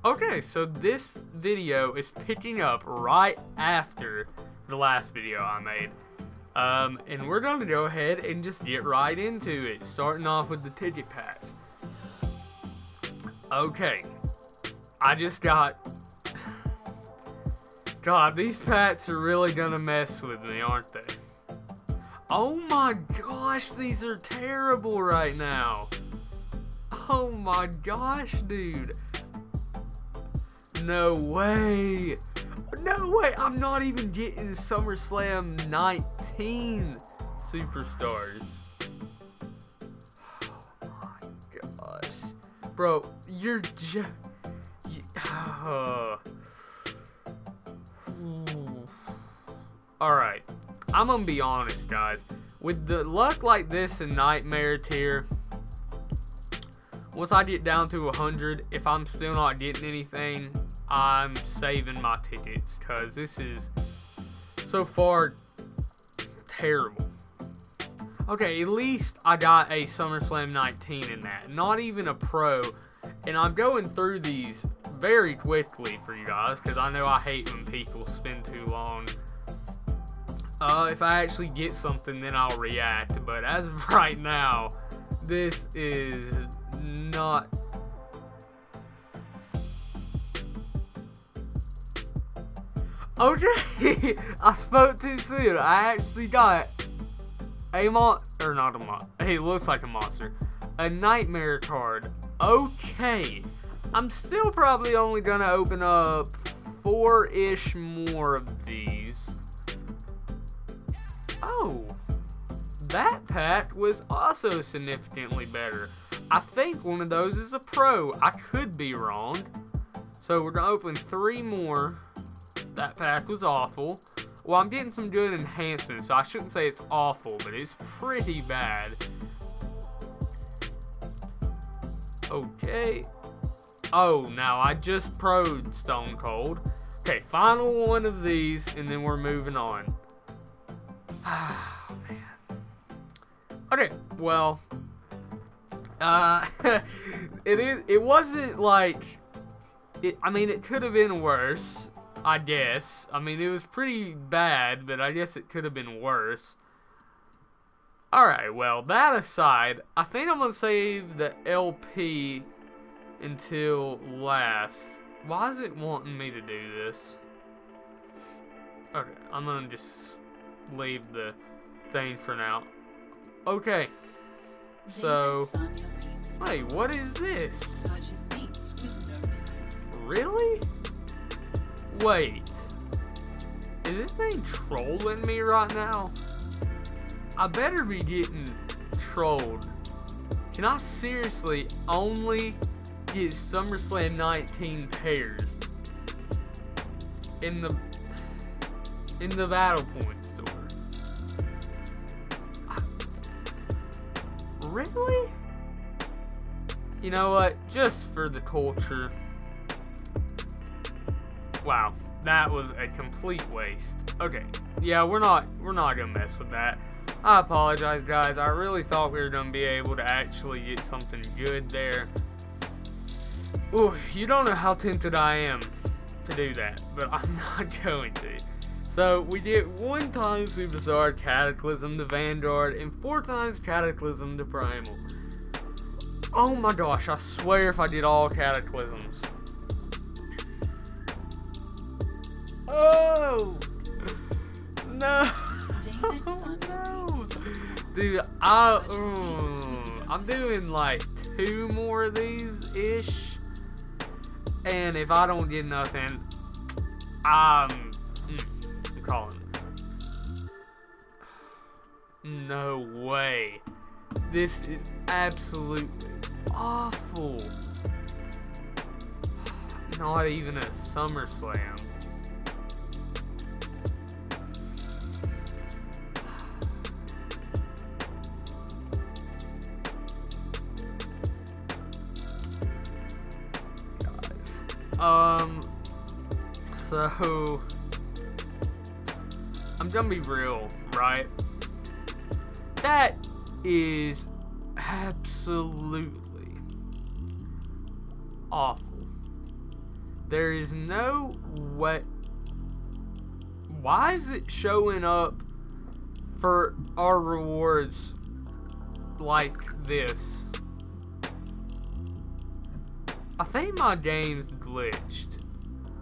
Okay, so this video is picking up right after the last video I made. And we're gonna go ahead and just get right into it, starting off with the ticket packs. Okay, I just got... God, these packs are really gonna mess with me, aren't they? Oh my gosh, these are terrible right now. Oh my gosh, dude. No way. No way. I'm not even getting SummerSlam 19 superstars. Oh my gosh. Bro, you're just... Alright. I'm gonna be honest, guys. With the luck like this in Nightmare tier, once I get down to 100, if I'm still not getting anything, I'm saving my tickets, because this is so far terrible. Okay, at least I got a SummerSlam 19 in that. Not even a pro. And I'm going through these very quickly for you guys, because I know I hate when people spend too long. If I actually get something, then I'll react. But as of right now, this is not... Okay, I spoke too soon. I actually got a it looks like a monster. A Nightmare card. Okay, I'm still probably only gonna open up 4-ish more of these. Oh, that pack was also significantly better. I think one of those is a pro. I could be wrong. So we're gonna open 3 more. That pack was awful. Well, I'm getting some good enhancements, so I shouldn't say it's awful, but it's pretty bad. Okay. Oh, now I just pro'd Stone Cold. Okay, final one of these, and then we're moving on. Oh, man. Okay, well, it wasn't like, I mean, it could have been worse, I guess. I mean, it was pretty bad, but I guess it could have been worse. Alright, well, that aside, I think I'm gonna save the LP until last. Why is it wanting me to do this? Okay, I'm gonna just leave the thing for now. Okay, so, wait, what is this? Really? Wait, is this thing trolling me right now? I better be getting trolled. Can I seriously only get SummerSlam 19 pairs in the Battle Point store? Really? You know what? Just for the culture. Wow, that was a complete waste. Okay, yeah, we're not gonna mess with that. I apologize, guys. I really thought we were gonna be able to actually get something good there. Ooh, you don't know how tempted I am to do that, but I'm not going to. So we get 1 time Superstar Cataclysm to Vanguard and 4 times Cataclysm to Primal. Oh my gosh, I swear if I did all Cataclysms. Oh! No! Oh, no! Dude, I'm doing like 2 more of these-ish. And if I don't get nothing, I'm calling it. No way. This is absolutely awful. Not even a SummerSlam. So I'm gonna be real, right? That is absolutely awful. There is no way. Why is it showing up for our rewards like this? I think my game's glitched.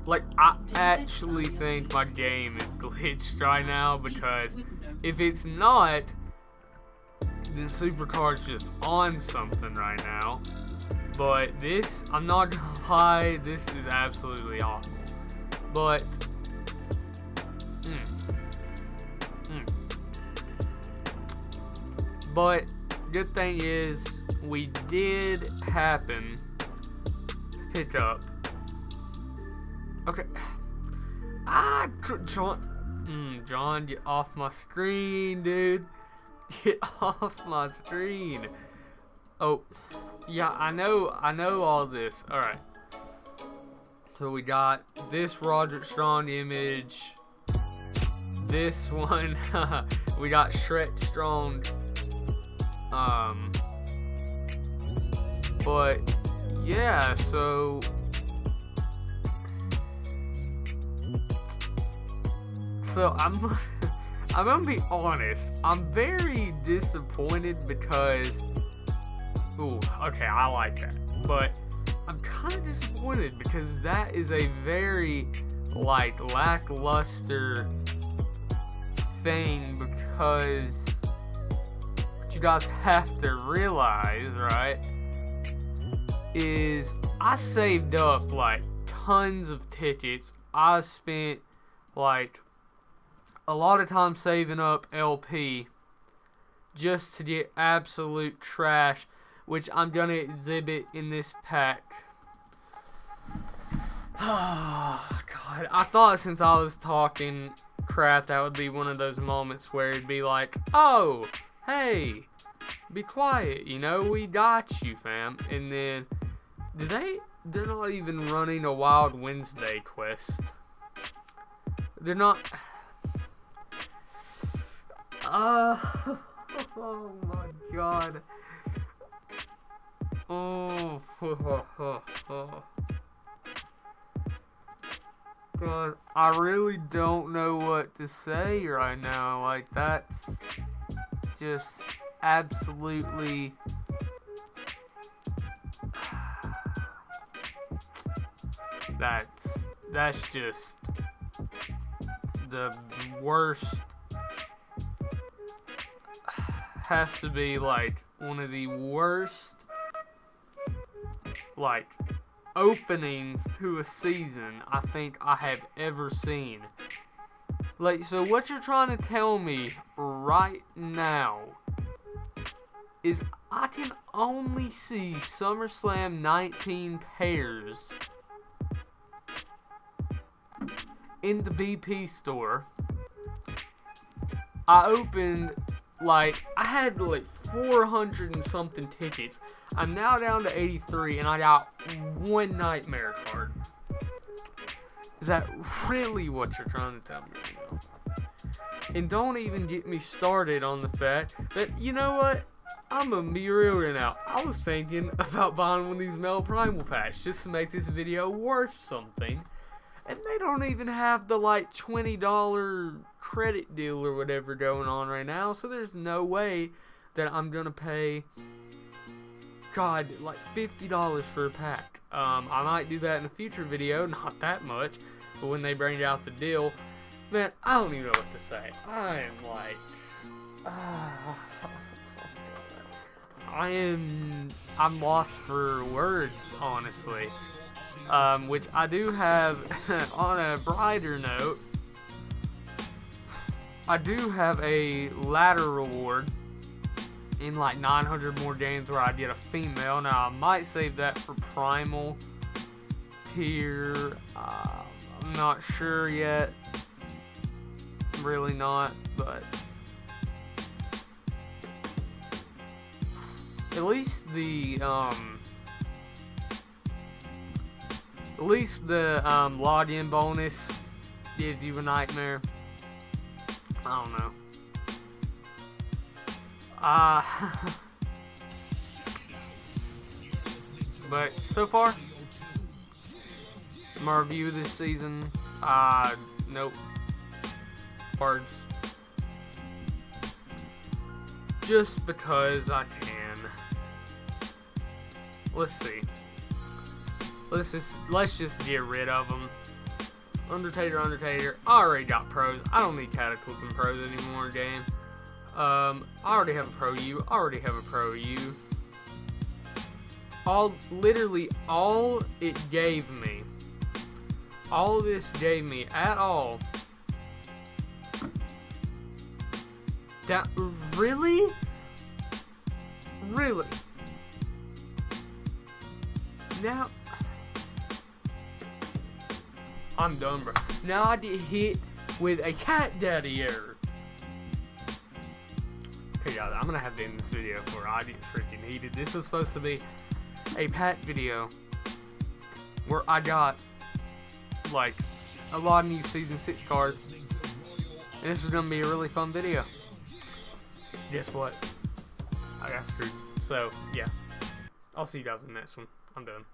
Like, I actually think my game is glitched right now, because if it's not, then Supercard's just on something right now. But this, I'm not gonna lie, this is absolutely awful. But But good thing is, we did happen to pick up. Okay. John, get off my screen, dude. Get off my screen. Oh, yeah, I know all this. All right. So we got this Roderick Strong image. This one, we got Shrek Strong. But yeah, so I'm gonna be honest. I'm very disappointed because, ooh, okay, I like that, but I'm kind of disappointed because that is a very like lackluster thing, because what you guys have to realize, right, is I saved up like tons of tickets. I spent like a lot of time saving up LP just to get absolute trash, which I'm gonna exhibit in this pack. Oh God, I thought since I was talking crap that would be one of those moments where it'd be like, oh, hey, be quiet, you know, we got you, fam. And then they're not even running a Wild Wednesday quest. They're not. Oh my God. Oh. God, I really don't know what to say right now. Like, that's just absolutely. That's just the worst. Has to be like one of the worst like openings to a season I think I have ever seen. Like, so what you're trying to tell me right now is I can only see SummerSlam 19 pairs in the BP store. I opened, like, I had like 400 and something tickets. I'm now down to 83 and I got one Nightmare card. Is that really what you're trying to tell me right now? And don't even get me started on the fact that, you know what? I'm gonna be real right now. I was thinking about buying one of these Mel Primal packs just to make this video worth something. And they don't even have the like $20 credit deal or whatever going on right now. So there's no way that I'm gonna pay, God, like $50 for a pack. I might do that in a future video, not that much. But when they bring out the deal, man, I don't even know what to say. I am like, I'm lost for words, honestly. Which I do have, on a brighter note, I do have a ladder reward in like 900 more games where I get a female. Now, I might save that for Primal tier. I'm not sure yet. Really not, but at least the login bonus gives you a Nightmare. I don't know. But so far, my review this season. Nope. Cards. Just because I can. Let's see. Let's just get rid of them. Undertaker. I already got pros. I don't need Cataclysm pros anymore in game. I already have a Pro U. Literally all it gave me. All this gave me at all. That really? Now I'm done, bro. Now I get hit with a cat daddy error. Okay, guys, I'm gonna have to end this video before I get freaking heated. This is supposed to be a pack video where I got like a lot of new season 6 cards, and this is gonna be a really fun video. Guess what? I got screwed. So yeah, I'll see you guys in the next one. I'm done.